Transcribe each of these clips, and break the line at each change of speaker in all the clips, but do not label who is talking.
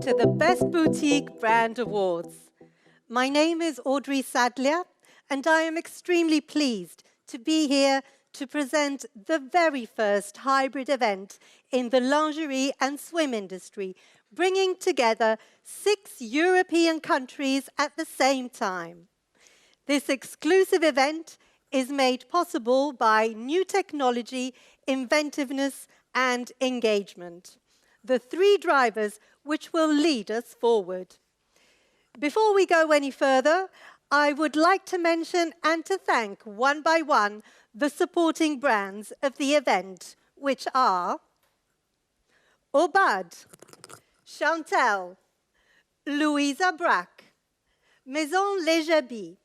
to the Best Boutique Brand Awards. My name is Audrey Sadlier, and I am extremely pleased to be here to present the very first hybrid event in the lingerie and swim industry, bringing together 6 European countries at the same time. This exclusive event is made possible by new technology, inventiveness, and engagement, the 3 drivers which will lead us forward. Before we go any further, I would like to mention and to thank one by one the supporting brands of the event, which are Obad, Chantel, Louisa Braque, Maison Lejabi,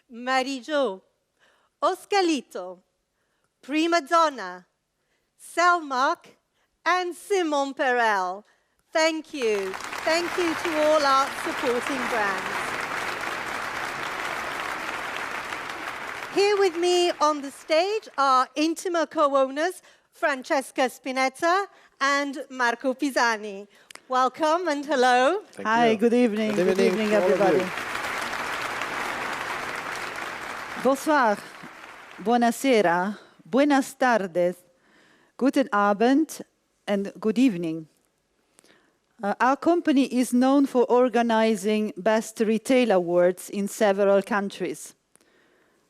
Marie-Jo, Oscalito, Prima Donna, Selmark, and Simon Perel. Thank you. Thank you to all our supporting brands. Here with me on the stage are Intima co-owners Francesca Spinetta and Marco Pisani. Welcome and hello.
Hi, good evening. Good evening, everybody. Bonsoir, buonasera, buenas tardes, guten Abend, and good evening. Our company is known for organizing Best Retail Awards in several countries.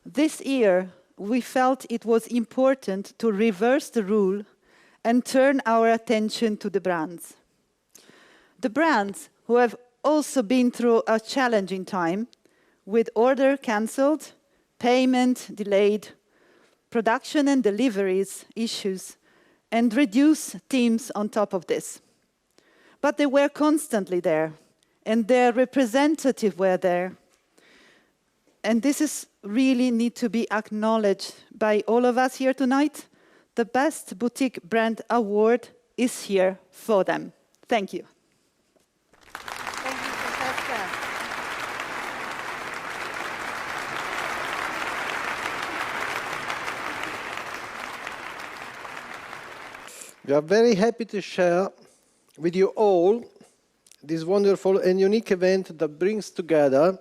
This year, we felt it was important to reverse the rule and turn our attention to the brands. The brands who have also been through a challenging time, with order cancelled, payment delayed, production and deliveries issues, and reduced teams on top of this. But they were constantly there, and their representatives were there. And this is really need to be acknowledged by all of us here tonight. The Best Boutique Brand Award is here for them. Thank you.
Thank you, Francesca.
We are very happy to share with you all this wonderful and unique event that brings together,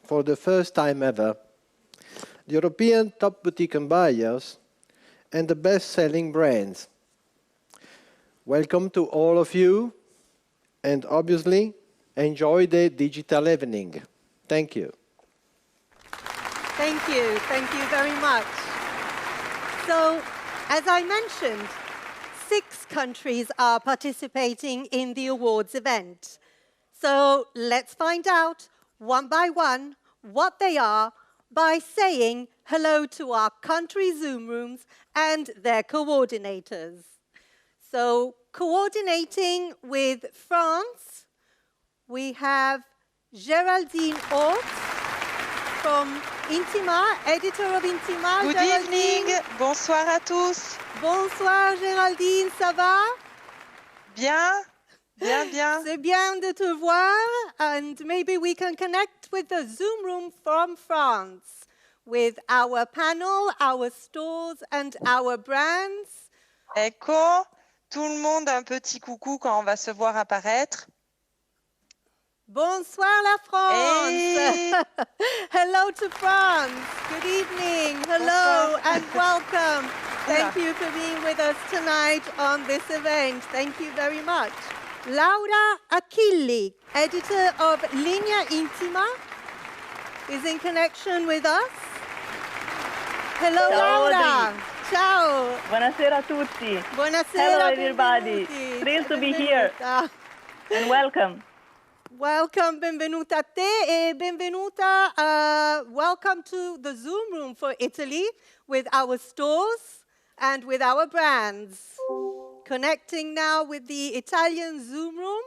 for the first time ever, the European top boutique and buyers and the best-selling brands. Welcome to all of you, and obviously, enjoy the digital evening. Thank you.
Thank you. Thank you very much. So, as I mentioned, 6 countries are participating in the awards event. So let's find out one by one what they are by saying hello to our country Zoom rooms and their coordinators. So coordinating with France, we have Géraldine Haute from Intima, editor of Intima.
Good evening, bonsoir à tous.
Bonsoir Géraldine, ça va?
Bien, bien, bien.
C'est bien de te voir, and maybe we can connect with the Zoom room from France, with our panel, our stores, and our brands.
Ecco, tout le monde un petit coucou quand on va se voir apparaître.
Bonsoir la France!
Hey.
Hello to France! Good evening, hello,
Bonsoir.
and welcome. Thank you for being with us tonight on this event. Thank you very much. Laura Achilli, editor of Linea Intima, is in connection with us. Hello,
Ciao,
Laura.
Audrey.
Ciao.
Buonasera a tutti.
Buonasera.
Hello, everybody.
benvenuti.
Thrilled to be here.
Benvenuta.
And welcome.
Welcome, benvenuta a te e benvenuta. Welcome to the Zoom room for Italy with our stores and with our brands. Connecting now with the Italian Zoom room.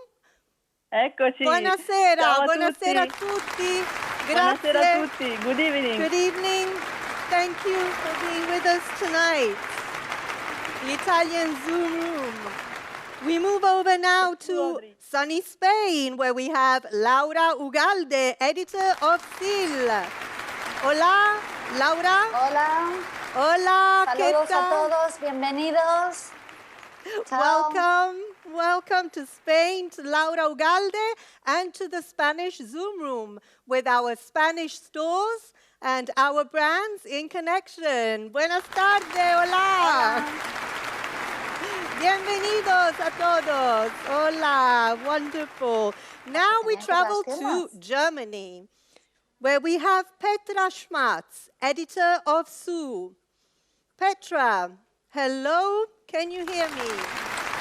Eccoci.
Buonasera,
Ciao a
buonasera a
tutti.
tutti.
Buonasera
Grazie.
a tutti. Good evening.
Good evening. Thank you for being with us tonight. The Italian Zoom room. We move over now to sunny Spain, where we have Laura Ugalde, editor of SIL. Hola, Laura.
Hola,
Hola, ¿qué
saludos a
tal?
todos, bienvenidos. Ciao.
Welcome, Welcome to Spain, to Laura Ugalde, and to the Spanish Zoom room with our Spanish stores and our brands in connection. Buenas tardes, hola. Bienvenidos a todos. Hola, wonderful. Now we travel to Germany, where we have Petra Schmatz, editor of Zoo. Petra, hello, can you hear me?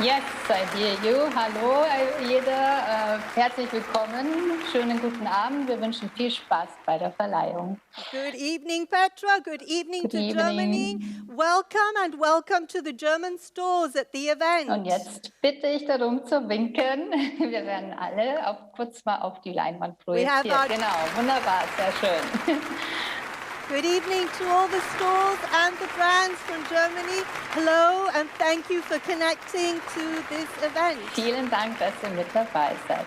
Yes, I hear you. Hallo jeder, herzlich willkommen. Schönen guten Abend. Wir wünschen viel Spaß bei der Verleihung.
Good evening, Petra. Good evening
Good
to
evening.
Germany. Welcome and welcome to the German stores at the event.
Und jetzt bitte ich darum zu winken. Wir werden alle kurz mal auf die Leinwand
have
projiziert.
our-
Genau, wunderbar, sehr schön.
Good evening to all the stores and the brands from Germany. Hello and thank you for connecting to this event.
Vielen Dank, dass ihr mit dabei seid.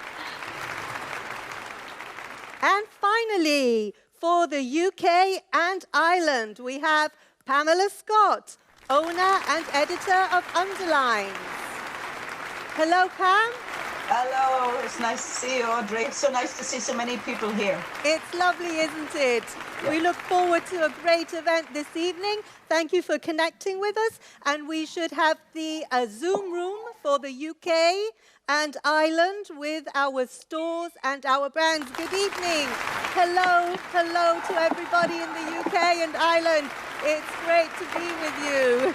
And finally, for the UK and Ireland, we have Pamela Scott, owner and editor of Underlines. Hello, Pam.
Hello, it's nice to see you, Audrey. It's so nice to see so many people here.
It's lovely, isn't it? We look forward to a great event this evening. Thank you for connecting with us. And we should have the Zoom room for the UK and Ireland with our stores and our brands. Good evening. Hello, hello to everybody in the UK and Ireland. It's great to be with you.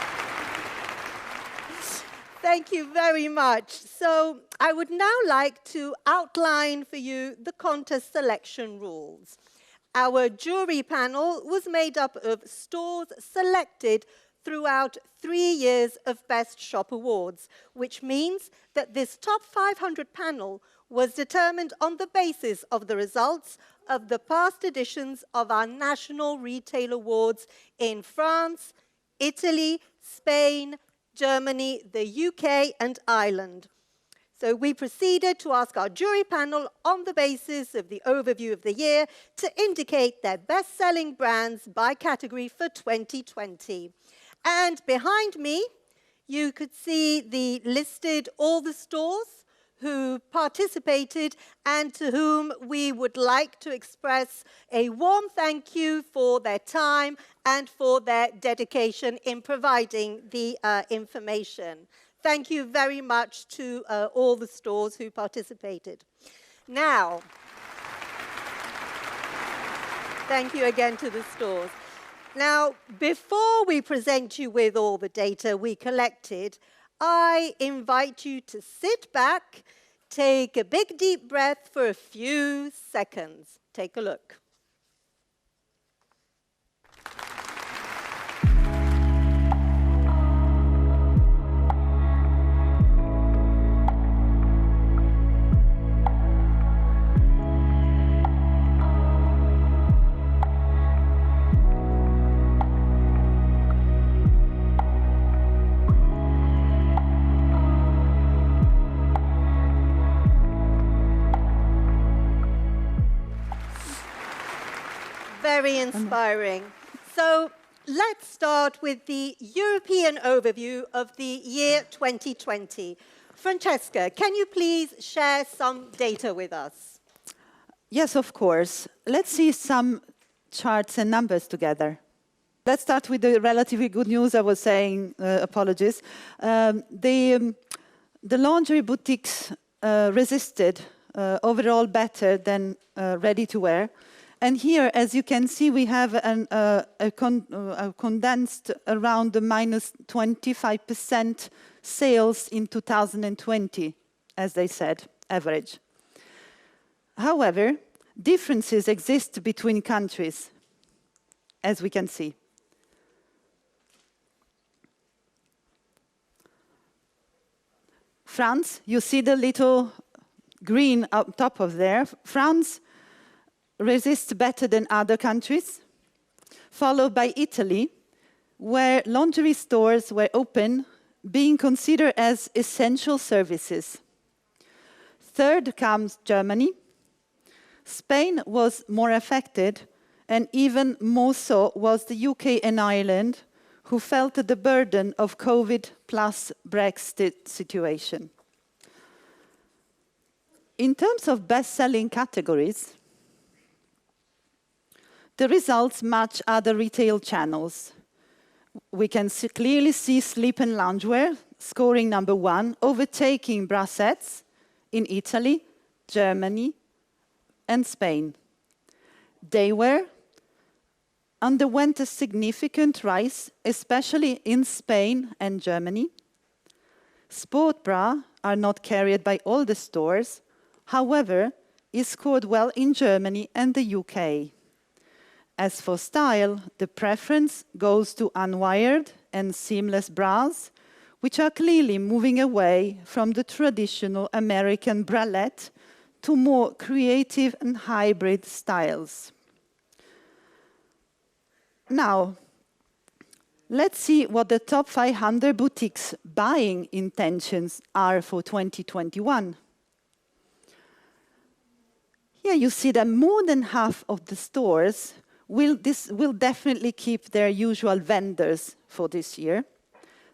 Thank you very much. So I would now like to outline for you the contest selection rules. Our jury panel was made up of stores selected throughout 3 years of Best Shop Awards, which means that this top 500 panel was determined on the basis of the results of the past editions of our National Retail Awards in France, Italy, Spain, Germany, the UK, and Ireland. So we proceeded to ask our jury panel on the basis of the overview of the year to indicate their best-selling brands by category for 2020. And behind me, you could see all the stores who participated and to whom we would like to express a warm thank you for their time and for their dedication in providing the information. Thank you very much to all the stores who participated. Now, thank you again to the stores. Now, before we present you with all the data we collected, I invite you to sit back, take a big deep breath for a few seconds. Take a look. Very inspiring. So let's start with the European overview of the year 2020. Francesca, can you please share some data with us?
Yes, of course. Let's see some charts and numbers together. Let's start with the relatively good news. I was saying, apologies. The lingerie boutiques resisted overall better than ready-to-wear. And here, as you can see, we have a condensed around the minus 25% sales in 2020, as they said, average. However, differences exist between countries, as we can see. France, you see the little green up top of there. France resists better than other countries, followed by Italy, where lingerie stores were open, being considered as essential services. Third comes Germany. Spain was more affected, and even more so was the UK and Ireland, who felt the burden of COVID plus Brexit situation. In terms of best-selling categories, the results match other retail channels. We can clearly see sleep and loungewear scoring number 1, overtaking bra sets in Italy, Germany, and Spain. Daywear underwent a significant rise, especially in Spain and Germany. Sport bra are not carried by all the stores, however, it scored well in Germany and the UK. As for style, the preference goes to unwired and seamless bras, which are clearly moving away from the traditional American bralette to more creative and hybrid styles. Now, let's see what the top 500 boutiques' buying intentions are for 2021. Here you see that more than half of the stores will definitely keep their usual vendors for this year.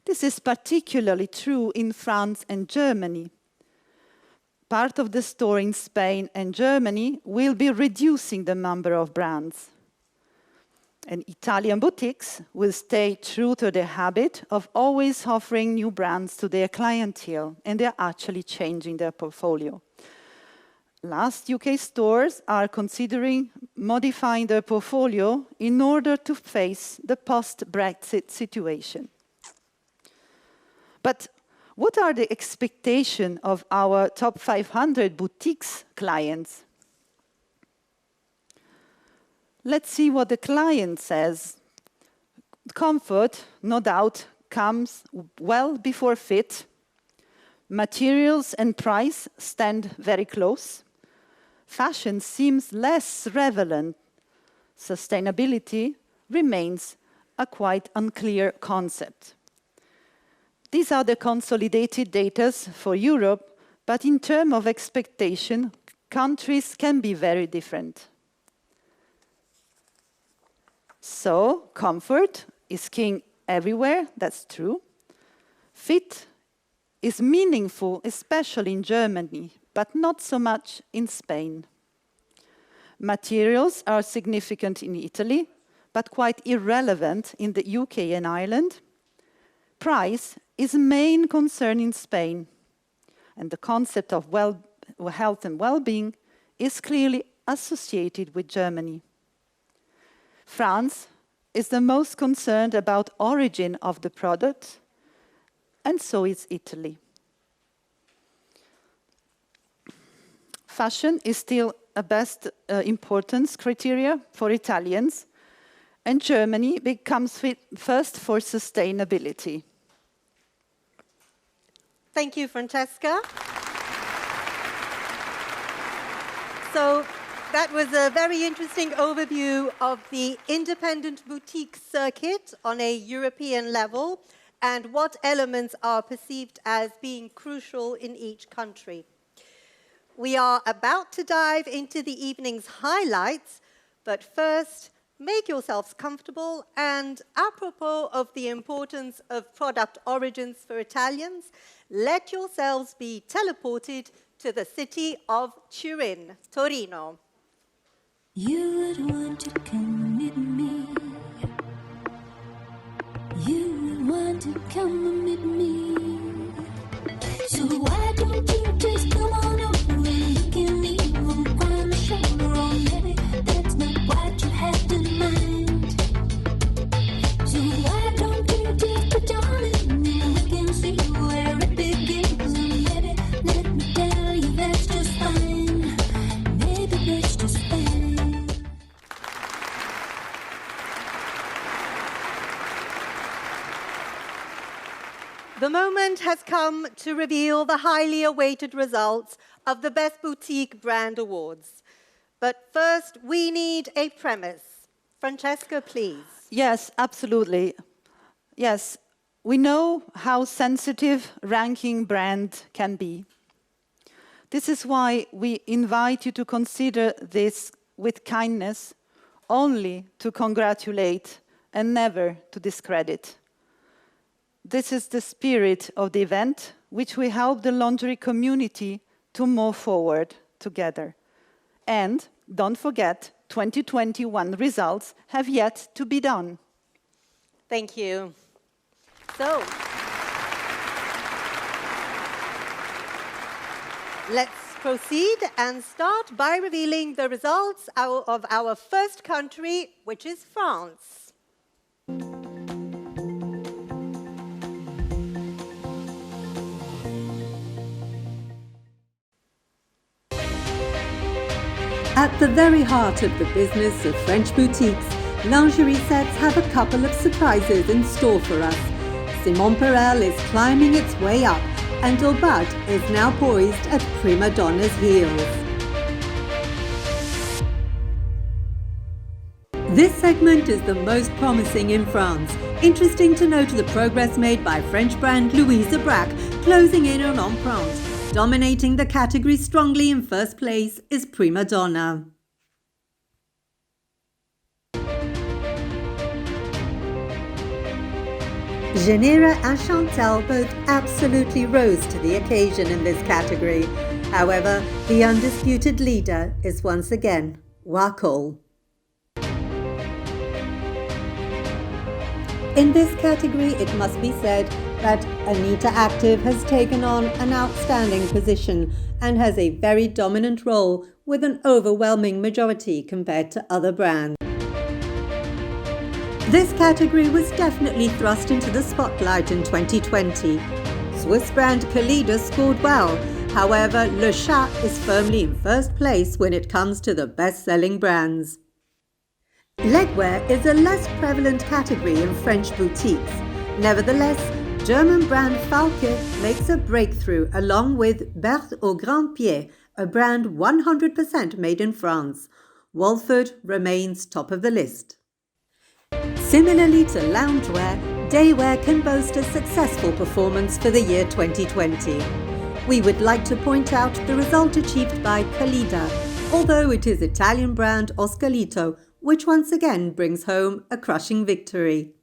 This is particularly true in France and Germany. Part of the store in Spain and Germany will be reducing the number of brands. And Italian boutiques will stay true to their habit of always offering new brands to their clientele, and they're actually changing their portfolio. Last UK stores are considering modifying their portfolio in order to face the post-Brexit situation. But what are the expectations of our top 500 boutiques clients? Let's see what the client says. Comfort, no doubt, comes well before fit. Materials and price stand very close. Fashion seems less relevant. Sustainability remains a quite unclear concept. These are the consolidated data for Europe, but in terms of expectation, countries can be very different. So, comfort is king everywhere, that's true. Fit is meaningful, especially in Germany, but not so much in Spain. Materials are significant in Italy, but quite irrelevant in the UK and Ireland. Price is a main concern in Spain, and the concept of health and well-being is clearly associated with Germany. France is the most concerned about origin of the product, and so is Italy. Fashion is still a best importance criteria for Italians, and Germany becomes first for sustainability.
Thank you, Francesca. So that was a very interesting overview of the independent boutique circuit on a European level and what elements are perceived as being crucial in each country. We are about to dive into the evening's highlights, but first, make yourselves comfortable, and apropos of the importance of product origins for Italians, let yourselves be teleported to the city of Turin, Torino.
You would want to come with me. You would want to come with me. So why don't you just come on over and look at me from behind the shoulder? Oh, maybe that's not what you had in mind. So why don't you just put on it and we can see where it begins? And maybe let me tell you that's just fine. Maybe that's just fine.
The moment has come to reveal the highly awaited results of the Best Boutique Brand Awards. But first, we need a premise. Francesca, please.
Yes, absolutely. Yes, we know how sensitive ranking brand can be. This is why we invite you to consider this with kindness, only to congratulate and never to discredit. This is the spirit of the event, which we help the lingerie community to move forward together. And don't forget, 2021 results have yet to be done.
Thank you. So, let's proceed and start by revealing the results of our first country, which is France. At the very heart of the business of French boutiques, lingerie sets have a couple of surprises in store for us. Simone Perel is climbing its way up, and Aubade is now poised at prima donna's heels. This segment is the most promising in France. Interesting to note the progress made by French brand Louise Braque, closing in on Empreinte. Dominating the category strongly in first place is Prima Donna. Genera and Chantel both absolutely rose to the occasion in this category. However, the undisputed leader is once again Wacol. In this category, it must be said that Anita Active has taken on an outstanding position and has a very dominant role with an overwhelming majority compared to other brands. This category was definitely thrust into the spotlight in 2020. Swiss brand Kalida scored well. However, Le Chat is firmly in first place when it comes to the best-selling brands. Legwear is a less prevalent category in French boutiques. Nevertheless, German brand Falke makes a breakthrough along with Berthe au Grand Pied, a brand 100% made in France. Walford remains top of the list. Similarly to loungewear, daywear can boast a successful performance for the year 2020. We would like to point out the result achieved by Kalida, although it is Italian brand Oscalito, which once again brings home a crushing victory.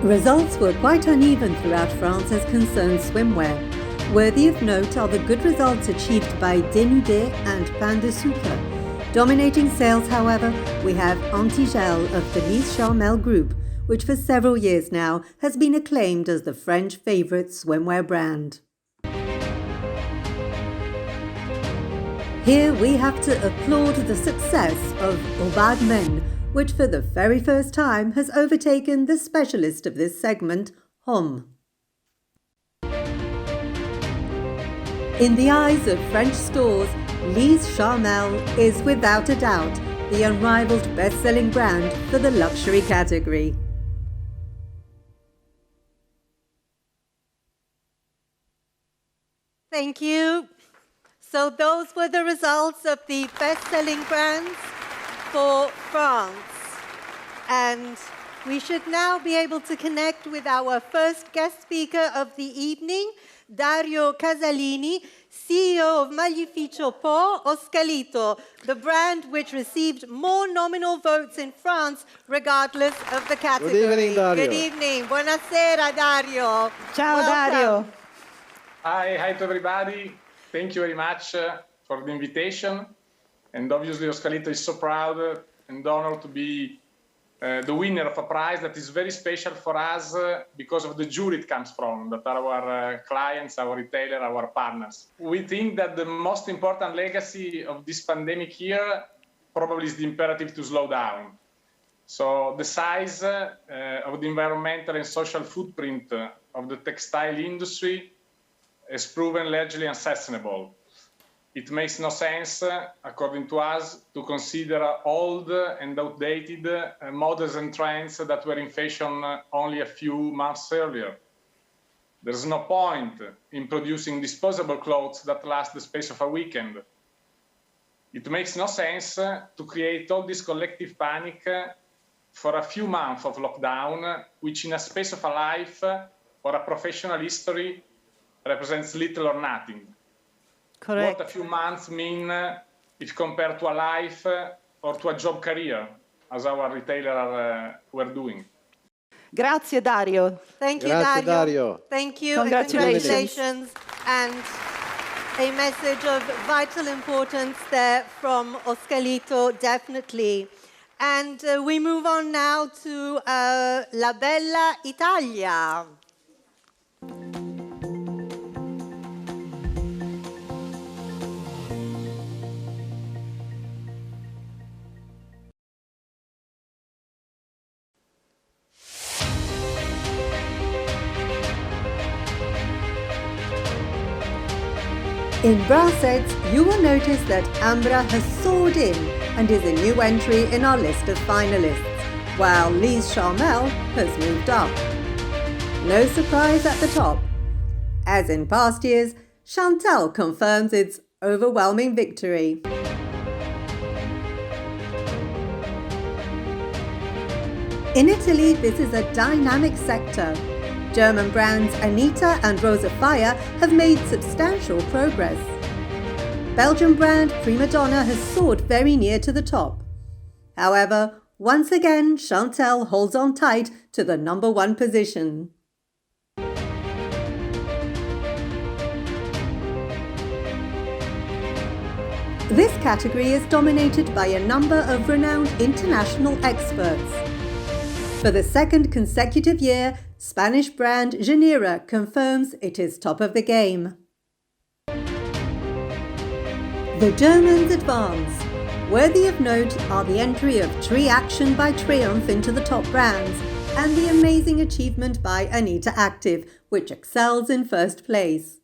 Results were quite uneven throughout France as concerns swimwear. Worthy of note are the good results achieved by Dénudé and Pain de Sucre. Dominating sales, however, we have Antigel of the Nice Charmel Group, which for several years now has been acclaimed as the French favourite swimwear brand. Here we have to applaud the success of Aubade Men, which for the very first time has overtaken the specialist of this segment, Homme. In the eyes of French stores, Lise Charmel is without a doubt the unrivaled best-selling brand for the luxury category. Thank you. So those were the results of the best-selling brands for France. And we should now be able to connect with our first guest speaker of the evening, Dario Casalini, CEO of Maglificio Po Oscalito, the brand which received more nominal votes in France regardless of the category.
Good evening, Dario.
Good evening. Buonasera, Dario.
Ciao,
Welcome.
Dario.
Hi to everybody. Thank you very much for the invitation. And obviously, Oscalito is so proud and honored to be the winner of a prize that is very special for us because of the jury it comes from, that are our clients, our retailer, our partners. We think that the most important legacy of this pandemic year probably is the imperative to slow down. So the size of the environmental and social footprint of the textile industry has proven largely unsustainable. It makes no sense, according to us, to consider old and outdated models and trends that were in fashion only a few months earlier. There's no point in producing disposable clothes that last the space of a weekend. It makes no sense to create all this collective panic for a few months of lockdown, which in a space of a life or a professional history represents little or nothing.
Correct.
What a few months mean if compared to a life or to a job career, as our retailer were doing.
Grazie, Dario.
Thank you,
Grazie,
Dario.
Dario.
Thank you.
Congratulations.
And congratulations. And A message of vital importance there from Oscarito, definitely. And we move on now to La Bella Italia. In brass sets, you will notice that Ambra has soared in and is a new entry in our list of finalists, while Lise Charmel has moved up. No surprise at the top. As in past years, Chantal confirms its overwhelming victory. In Italy, this is a dynamic sector. German brands Anita and Rosa Fire have made substantial progress. Belgian brand Prima Donna has soared very near to the top. However, once again, Chantal holds on tight to the number one position. This category is dominated by a number of renowned international experts. For the second consecutive year, Spanish brand Genera confirms it is top of the game. The Germans advance. Worthy of note are the entry of Tree Action by Triumph into the top brands and the amazing achievement by Anita Active, which excels in first place.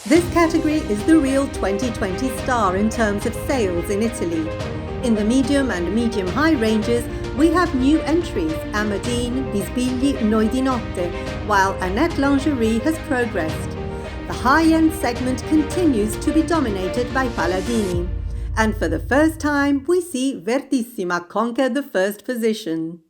This category is the real 2020 star in terms of sales in Italy. In the medium and medium-high ranges, we have new entries, Amadine, Bisbigli, Noi di Notte, while Annette Lingerie has progressed. The high-end segment continues to be dominated by Palladini. And for the first time, we see Vertissima conquer the first position.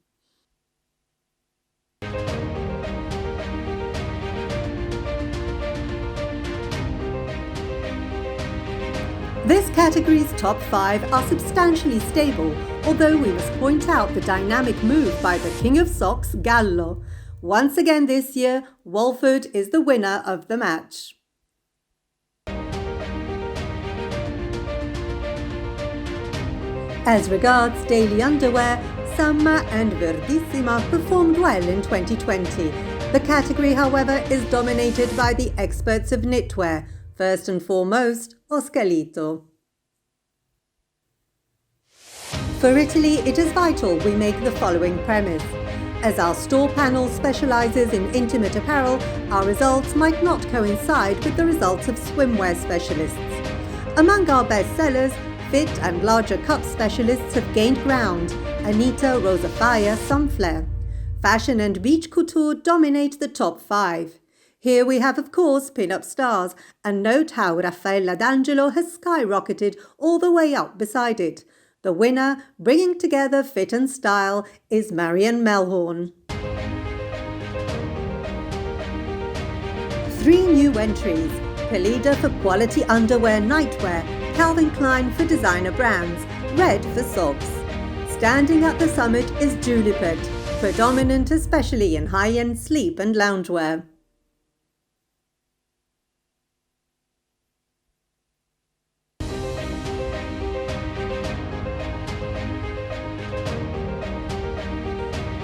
This category's top 5 are substantially stable, although we must point out the dynamic move by the King of Socks, Gallo. Once again this year, Walford is the winner of the match. As regards daily underwear, Samma and Verdissima performed well in 2020. The category, however, is dominated by the experts of knitwear, first and foremost, Oscarito. For Italy, it is vital we make the following premise. As our store panel specializes in intimate apparel, our results might not coincide with the results of swimwear specialists. Among our best sellers, fit and larger cup specialists have gained ground. Anita, Rosa Fire, Sunflare. Fashion and beach couture dominate the top 5. Here we have, of course, pin-up stars, and note how Raffaella D'Angelo has skyrocketed all the way up beside it. The winner, bringing together fit and style, is Marion Melhorn. 3 new entries: Pelida for quality underwear nightwear, Calvin Klein for designer brands, Red for socks. Standing at the summit is Julipet, predominant especially in high-end sleep and loungewear.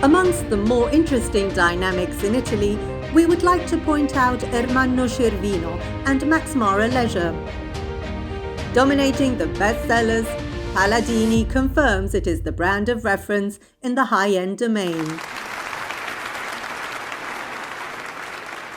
Amongst the more interesting dynamics in Italy, we would like to point out Ermanno Cervino and Max Mara Leisure. Dominating the bestsellers, Palladini confirms it is the brand of reference in the high-end domain.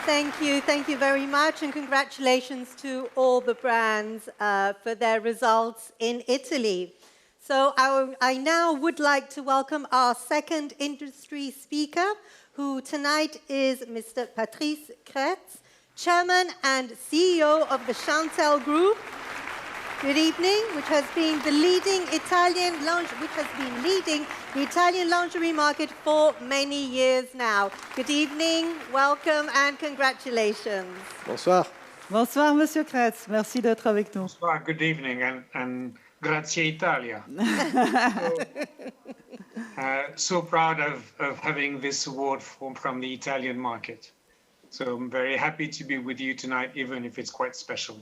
Thank you very much, and congratulations to all the brands for their results in Italy. So I now would like to welcome our second industry speaker, who tonight is Mr. Patrice Kretz, Chairman and CEO of the Chantal Group. Good evening, which has been leading the Italian lingerie market for many years now. Good evening, welcome, and congratulations.
Bonsoir.
Bonsoir, Monsieur Kretz. Merci d'être avec nous.
Bonsoir, good evening, and grazie Italia. So proud of having this award from the Italian market. So I'm very happy to be with you tonight, even if it's quite special.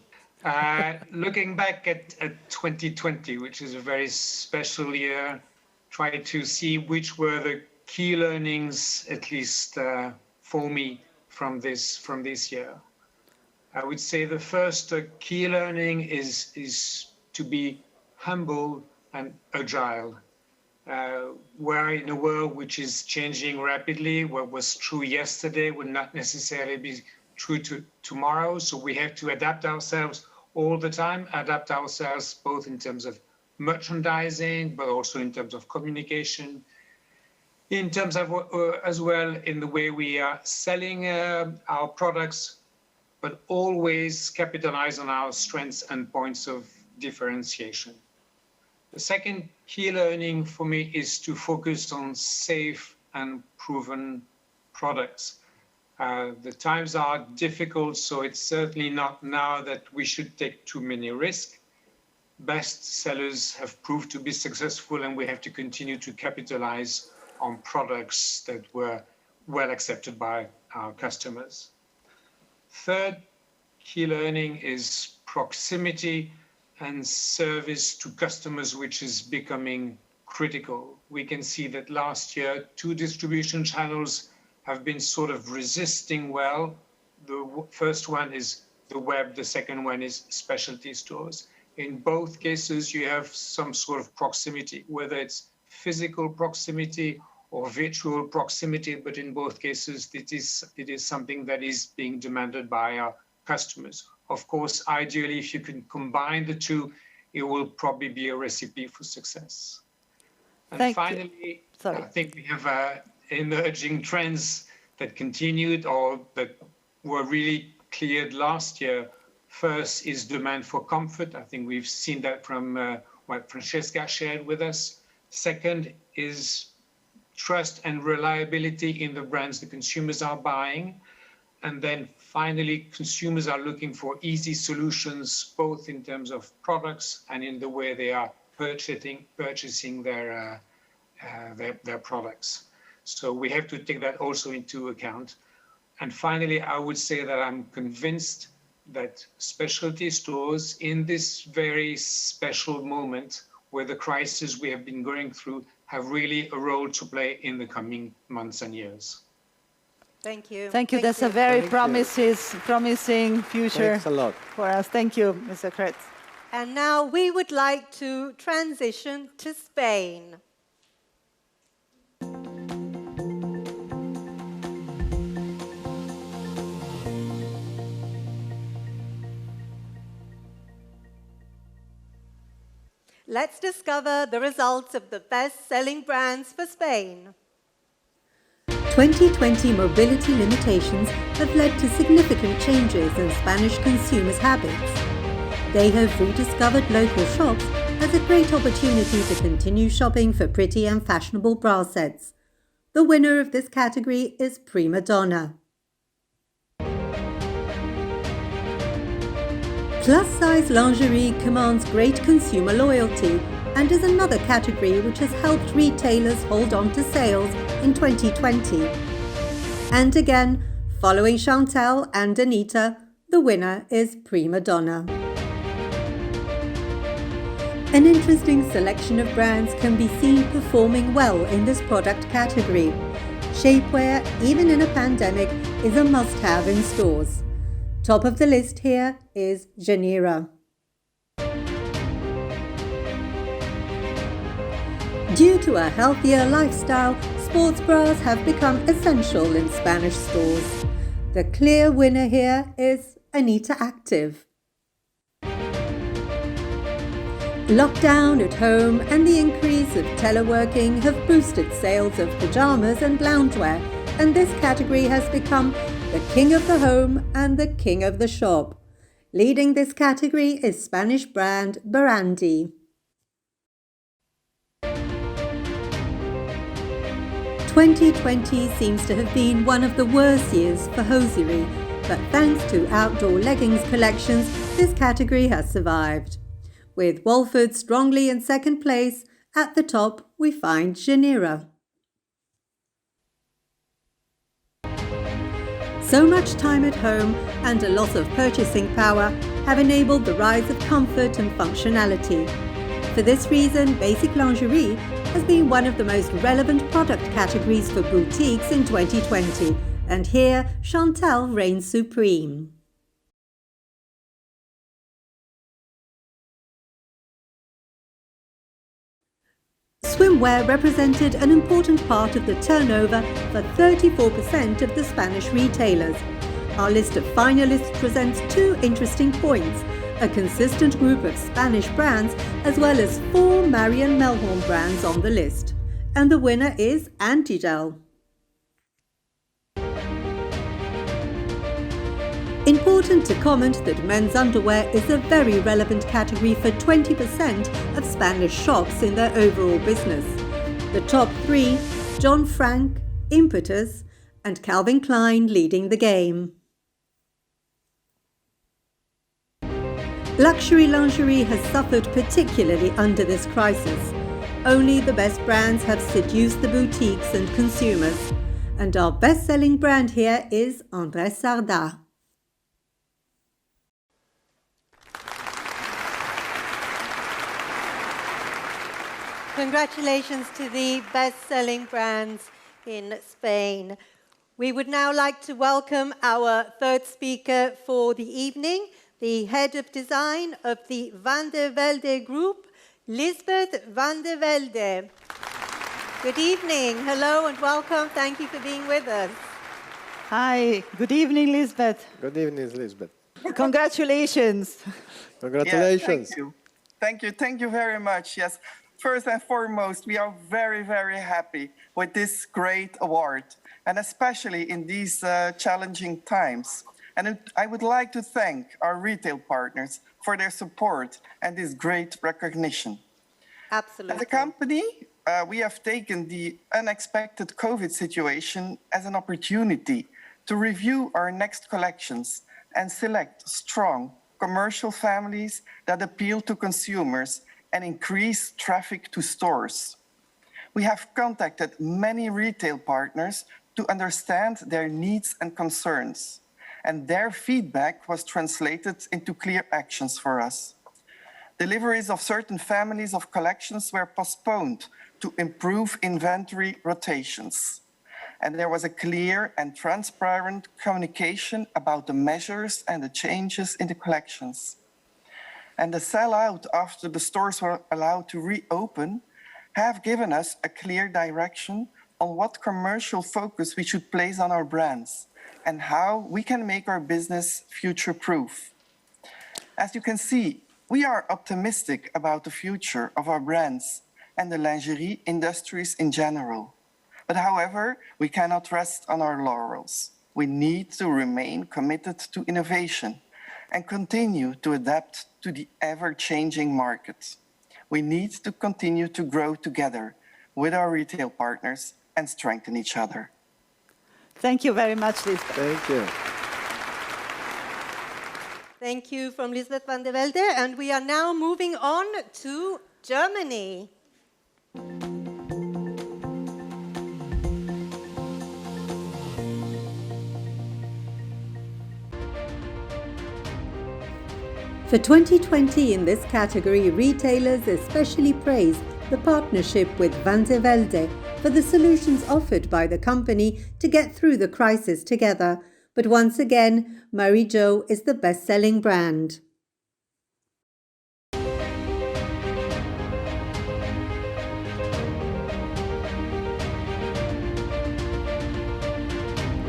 Looking back at 2020, which is a very special year, try to see which were the key learnings, at least for me, from this year. I would say the first key learning is to be humble and agile. We're in a world which is changing rapidly. What was true yesterday will not necessarily be true tomorrow. So we have to adapt ourselves all the time, adapt ourselves both in terms of merchandising, but also in terms of communication, in terms of as well in the way we are selling our products, but always capitalize on our strengths and points of differentiation. The second key learning for me is to focus on safe and proven products. The times are difficult, so it's certainly not now that we should take too many risks. Best sellers have proved to be successful, and we have to continue to capitalize on products that were well accepted by our customers. Third key learning is proximity and service to customers, which is becoming critical. We can see that last year, 2 distribution channels have been sort of resisting well. The first one is the web, the second one is specialty stores. In both cases, you have some sort of proximity, whether it's physical proximity or virtual proximity, but in both cases, it is something that is being demanded by our customers. Of course, ideally, if you can combine the two, it will probably be a recipe for success. And finally, I think we have emerging trends that continued or that were really cleared last year. First is demand for comfort. I think we've seen that from what Francesca shared with us. Second is trust and reliability in the brands the consumers are buying. And then finally, consumers are looking for easy solutions, both in terms of products and in the way they are purchasing their products. So we have to take that also into account. And finally, I would say that I'm convinced that specialty stores in this very special moment where the crisis we have been going through have really a role to play in the coming months and years.
Thank you.
Thank you. That's a very promising future
Thanks a lot.
for us. Thank you, Mr. Kretz.
And now we would like to transition to Spain. Let's discover the results of the best-selling brands for Spain. 2020 mobility limitations have led to significant changes in Spanish consumers' habits. They have rediscovered local shops as a great opportunity to continue shopping for pretty and fashionable bra sets. The winner of this category is Prima Donna. Plus-size lingerie commands great consumer loyalty and is another category which has helped retailers hold on to sales in 2020. And again, following Chantel and Anita, the winner is Prima Donna. An interesting selection of brands can be seen performing well in this product category. Shapewear, even in a pandemic, is a must-have in stores. Top of the list here is Genera. Due to a healthier lifestyle, sports bras have become essential in Spanish stores. The clear winner here is Anita Active. Lockdown at home and the increase of teleworking have boosted sales of pajamas and loungewear, and this category has become the king of the home and the king of the shop. Leading this category is Spanish brand Barandi. 2020 seems to have been one of the worst years for hosiery, but thanks to outdoor leggings collections, this category has survived. With Walford strongly in second place, at the top we find Genera. So much time at home and a loss of purchasing power have enabled the rise of comfort and functionality. For this reason, basic lingerie has been one of the most relevant product categories for boutiques in 2020, and here Chantal reigns supreme. Swimwear represented an important part of the turnover for 34% of the Spanish retailers. Our list of finalists presents two interesting points: a consistent group of Spanish brands, as well as 4 Marion Melhorn brands on the list. And the winner is Antigel. Important to comment that men's underwear is a very relevant category for 20% of Spanish shops in their overall business. The top 3, John Frank, Impetus, and Calvin Klein leading the game. Luxury lingerie has suffered particularly under this crisis. Only the best brands have seduced the boutiques and consumers. And our best-selling brand here is André Sarda. Congratulations to the best-selling brands in Spain. We would now like to welcome our third speaker for the evening, the head of design of the Van de Velde Group, Lisbeth van de Velde. Good evening. Hello and welcome. Thank you for being with us.
Hi, good evening, Lisbeth.
Good evening, Lisbeth.
Congratulations.
Congratulations.
Yeah, thank you very much. Yes, first and foremost, we are very, very happy with this great award, and especially in these challenging times. And I would like to thank our retail partners for their support and this great recognition.
Absolutely.
As a company, we have taken the unexpected COVID situation as an opportunity to review our next collections and select strong commercial families that appeal to consumers and increase traffic to stores. We have contacted many retail partners to understand their needs and concerns, and their feedback was translated into clear actions for us. Deliveries of certain families of collections were postponed to improve inventory rotations. And there was a clear and transparent communication about the measures and the changes in the collections. And the sellout after the stores were allowed to reopen have given us a clear direction on what commercial focus we should place on our brands and how we can make our business future-proof. As you can see, we are optimistic about the future of our brands and the lingerie industries in general. But however, we cannot rest on our laurels. We need to remain committed to innovation and continue to adapt to the ever-changing market. We need to continue to grow together with our retail partners and strengthen each other.
Thank you very much, Lisbeth.
Thank you.
Thank you from Lisbeth van de Velde. And we are now moving on to Germany. For 2020 in this category, retailers especially praised the partnership with Van de Velde for the solutions offered by the company to get through the crisis together. But once again, Marie Jo is the best-selling brand.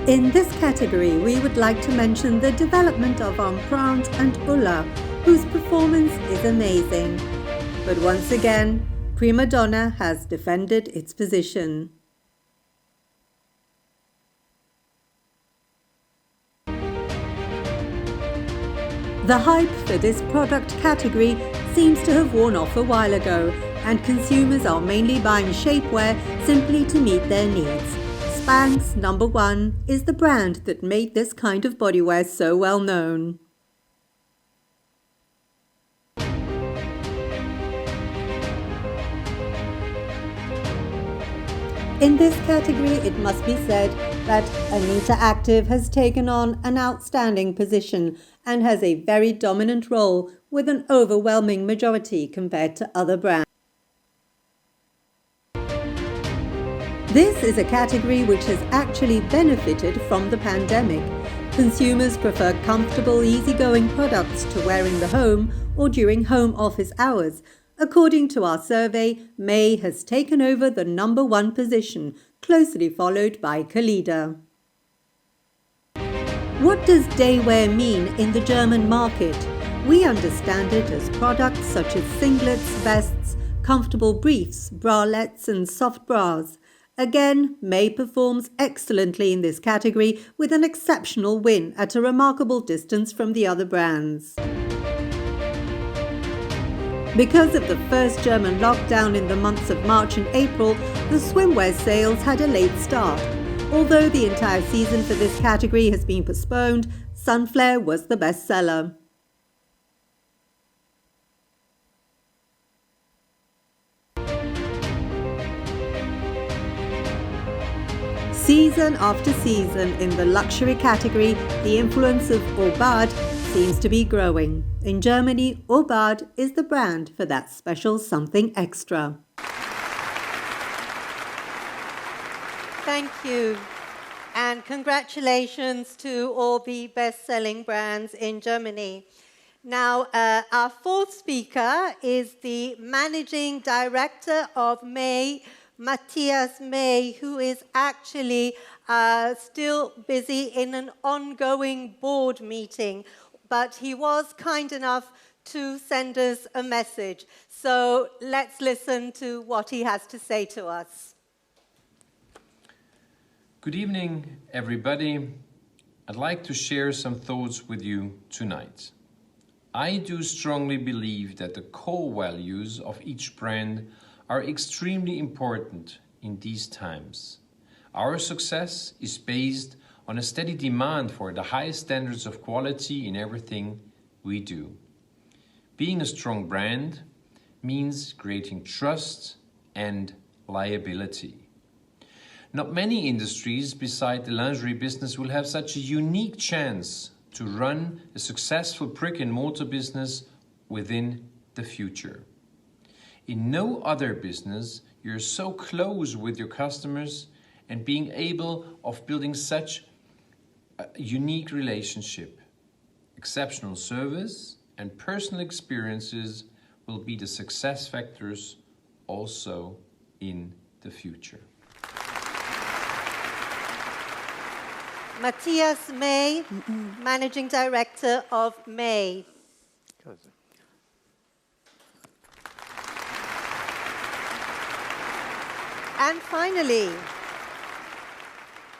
In this category, we would like to mention the development of Empreinte and Ulla, whose performance is amazing. But once again, Prima Donna has defended its position. The hype for this product category seems to have worn off a while ago, and consumers are mainly buying shapewear simply to meet their needs. Spanx #1 is the brand that made this kind of bodywear so well known. In this category, it must be said that Anita Active has taken on an outstanding position and has a very dominant role with an overwhelming majority compared to other brands. This is a category which has actually benefited from the pandemic. Consumers prefer comfortable, easygoing products to wear in the home or during home office hours. According to our survey, May has taken over the #1 position, closely followed by Kalida. What does daywear mean in the German market? We understand it as products such as singlets, vests, comfortable briefs, bralettes and soft bras. Again, May performs excellently in this category with an exceptional win at a remarkable distance from the other brands. Because of the first German lockdown in the months of March and April, the swimwear sales had a late start. Although the entire season for this category has been postponed, Sunflare was the best seller. Season after season in the luxury category, the influence of Aubade seems to be growing. In Germany, Aubade is the brand for that special something extra. Thank you. And congratulations to all the best-selling brands in Germany. Now, our fourth speaker is the Managing Director of May, Matthias May, who is actually still busy in an ongoing board meeting, but he was kind enough to send us a message. So let's listen to what he has to say to us.
Good evening, everybody. I'd like to share some thoughts with you tonight. I do strongly believe that the core values of each brand are extremely important in these times. Our success is based on a steady demand for the highest standards of quality in everything we do. Being a strong brand means creating trust and liability. Not many industries beside the lingerie business will have such a unique chance to run a successful brick-and-mortar business within the future. In no other business, you're so close with your customers and being able of building such a unique relationship. Exceptional service and personal experiences will be the success factors also in the future.
Matthias May, Managing Director of May. And finally,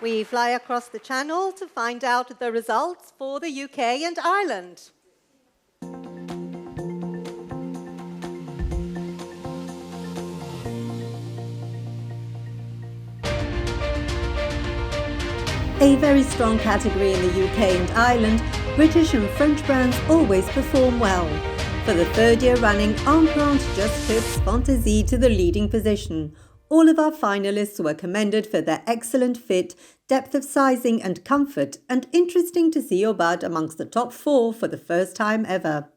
we fly across the channel to find out the results for the UK and Ireland. A very strong category in the UK and Ireland, British and French brands always perform well. For the third year running, Empreinte just clips Fantasy to the leading position. All of our finalists were commended for their excellent fit, depth of sizing and comfort, and interesting to see Aubade amongst the top 4 for the first time ever.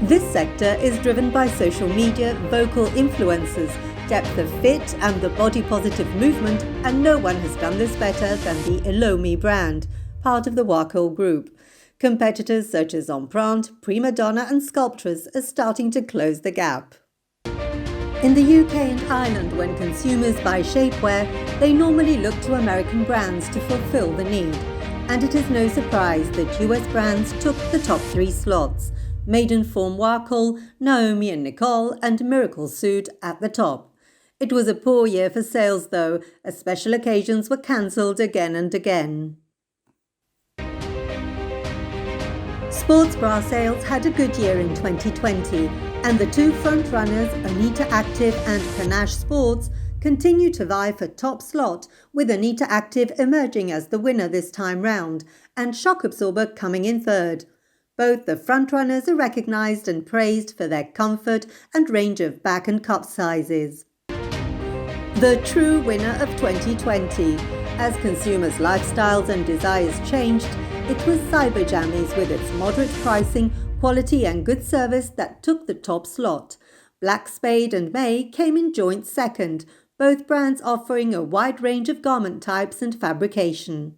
This sector is driven by social media, vocal influencers, depth of fit and the body-positive movement, and no one has done this better than the Elomi brand, part of the Warhol Group. Competitors such as Empreinte, Prima Donna and Sculptress are starting to close the gap. In the UK and Ireland, when consumers buy shapewear, they normally look to American brands to fulfill the need. And it is no surprise that US brands took the top 3 slots. Maidenform Warhol, Naomi and Nicole, and Miracle Suit at the top. It was a poor year for sales though, as special occasions were cancelled again and again. Sports bra sales had a good year in 2020, and the 2 front-runners, Anita Active and Panache Sports, continue to vie for top slot, with Anita Active emerging as the winner this time round, and Shock Absorber coming in third. Both the front-runners are recognised and praised for their comfort and range of back and cup sizes. the true winner of 2020. As consumers' lifestyles and desires changed, it was Cyber Jammies with its moderate pricing, quality and good service that took the top slot. Black Spade and May came in joint second, both brands offering a wide range of garment types and fabrication.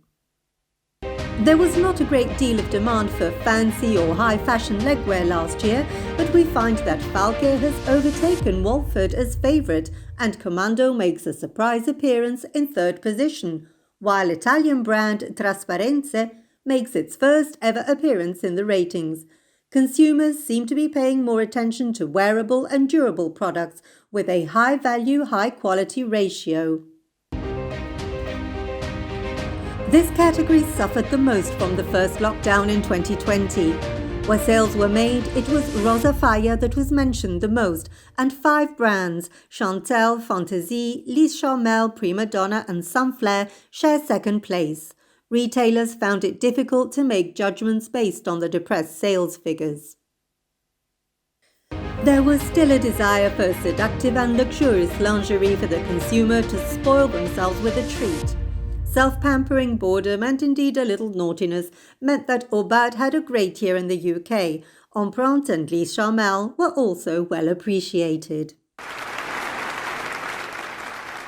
There was not a great deal of demand for fancy or high-fashion legwear last year, but we find that Falke has overtaken Walford as favourite and Commando makes a surprise appearance in third position, while Italian brand Trasparenze makes its first ever appearance in the ratings. Consumers seem to be paying more attention to wearable and durable products with a high-value, high-quality ratio. This category suffered the most from the first lockdown in 2020. Where sales were made, it was Rosa Fire that was mentioned the most, and 5 brands, Chantel, Fantasy, Lise Charmel, Prima Donna and Sunflare, share second place. Retailers found it difficult to make judgments based on the depressed sales figures. There was still a desire for seductive and luxurious lingerie for the consumer to spoil themselves with a treat. Self-pampering, boredom and indeed a little naughtiness meant that Aubade had a great year in the UK. Empreinte and Lise Charmel were also well appreciated.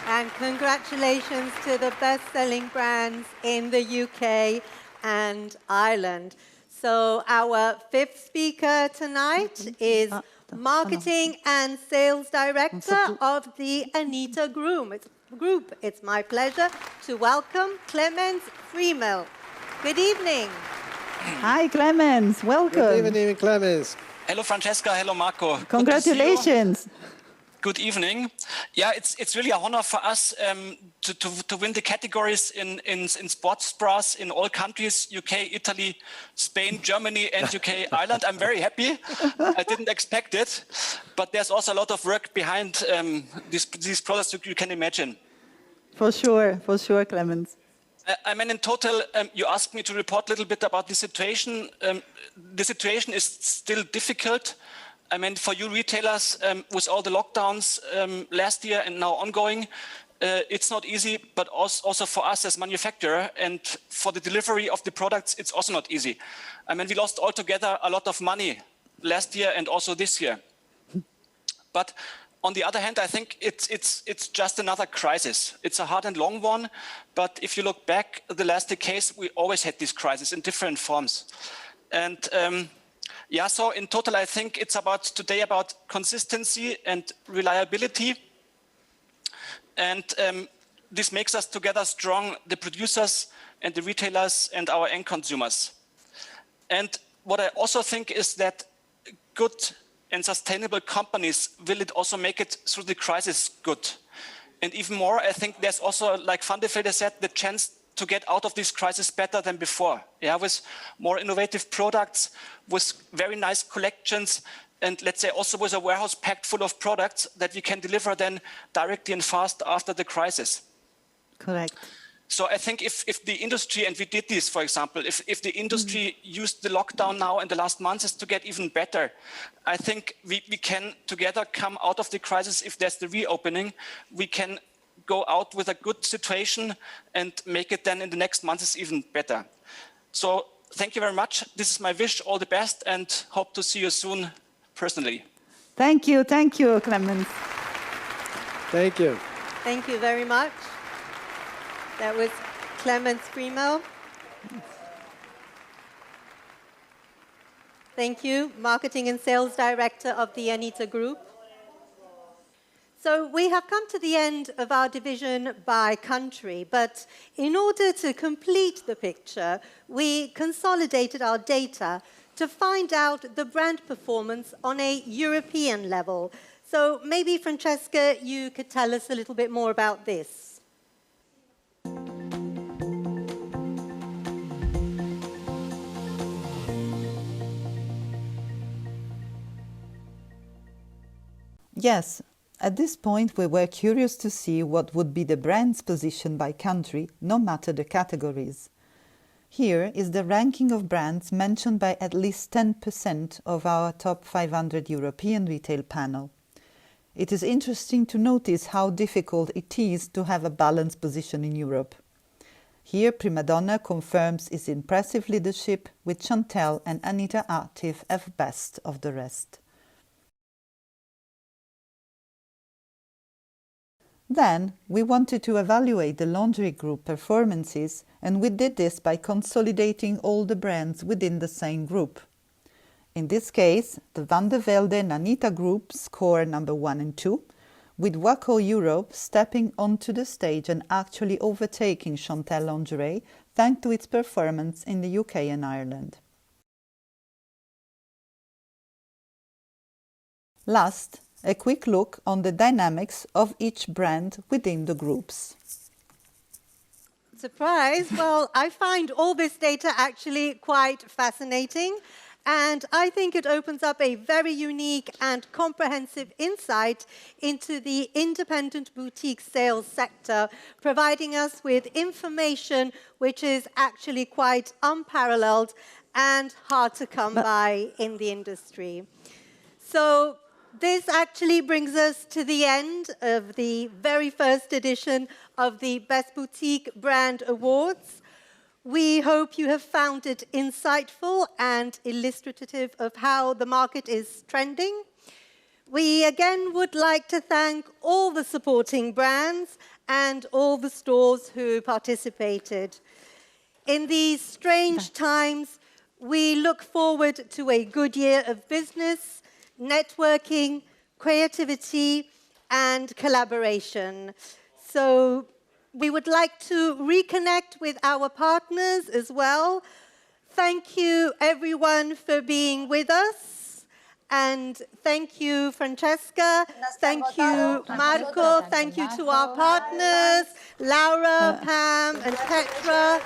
And congratulations to the best-selling brands in the UK and Ireland. So our 5th speaker tonight is Marketing and Sales Director of the Anita Group. It's my pleasure to welcome Clemens Friemel. Good evening.
Hi, Clemens. Welcome.
Good evening, Clemens.
Hello, Francesca. Hello, Marco.
Congratulations.
Good evening. Yeah, it's really a honor for us to win the categories in sports bras in all countries, UK, Italy, Spain, Germany, and UK, Ireland. I'm very happy. I didn't expect it, but there's also a lot of work behind these products you can imagine.
For sure, Clemens.
I mean, in total, you asked me to report a little bit about the situation. The situation is still difficult. I mean, for you retailers, with all the lockdowns last year and now ongoing, it's not easy, but also for us as manufacturer and for the delivery of the products, it's also not easy. I mean, we lost altogether a lot of money last year and also this year. But on the other hand, I think it's just another crisis. It's a hard and long one, but if you look back the last decades, we always had this crisis in different forms. And yeah, so in total, I think it's today about consistency and reliability. And this makes us together strong, the producers and the retailers and our end consumers. And what I also think is that good and sustainable companies will also make it through the crisis good. And even more, I think there's also, like Van de Velde said, the chance to get out of this crisis better than before. Yeah, with more innovative products, with very nice collections, and let's say also with a warehouse packed full of products that we can deliver then directly and fast after the crisis.
Correct.
So I think if the industry, and we did this, for example, if the industry used the lockdown now in the last months to get even better, I think we can together come out of the crisis. If there's the reopening, we can go out with a good situation and make it then in the next months even better. So thank you very much. This is my wish. All the best and hope to see you soon personally.
Thank you, Clemens.
Thank you.
Thank you very much. That was Clemens Friemel. Thank you, Marketing and Sales Director of the Anita Group. So we have come to the end of our division by country, but in order to complete the picture, we consolidated our data to find out the brand performance on a European level. So maybe, Francesca, you could tell us a little bit more about this.
Yes. At this point, we were curious to see what would be the brand's position by country, no matter the categories. Here is the ranking of brands mentioned by at least 10% of our top 500 European retail panel. it is interesting to notice how difficult it is to have a balanced position in Europe. Here, Primadonna confirms its impressive leadership, with Chantel and Anita Active as best of the rest. Then, we wanted to evaluate the lingerie group performances, and we did this by consolidating all the brands within the same group. In this case, the Van de Velde and Anita group score number 1 and 2, with Waco Europe stepping onto the stage and actually overtaking Chantel Lingerie thanks to its performance in the UK and Ireland. Last, a quick look on the dynamics of each brand within the groups.
Surprise! Well, I find all this data actually quite fascinating, and I think it opens up a very unique and comprehensive insight into the independent boutique sales sector, providing us with information which is actually quite unparalleled and hard to come by in the industry. So this actually brings us to the end of the very first edition of the Best Boutique Brand Awards. We hope you have found it insightful and illustrative of how the market is trending. We again would like to thank all the supporting brands and all the stores who participated. In these strange times, we look forward to a good year of business, networking, creativity, and collaboration. So we would like to reconnect with our partners as well. Thank you, everyone, for being with us. And thank you, Francesca. Thank you, Marco. Thank you to our partners, Laura, Pam, and Petra.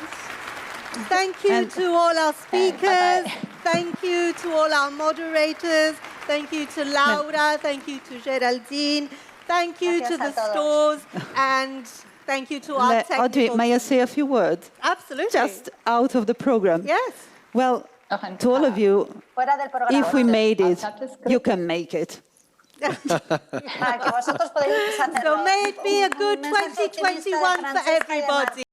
Thank you to all our speakers. Thank you to all our moderators. Thank you to Laura. Thank you to Geraldine. Thank you to the stores. And thank you to our technical...
Audrey, may I say a few words?
Absolutely.
Just out of the program.
Yes.
Well, to all of you, if we made it, you can make it.
So may it be a good 2021 for everybody.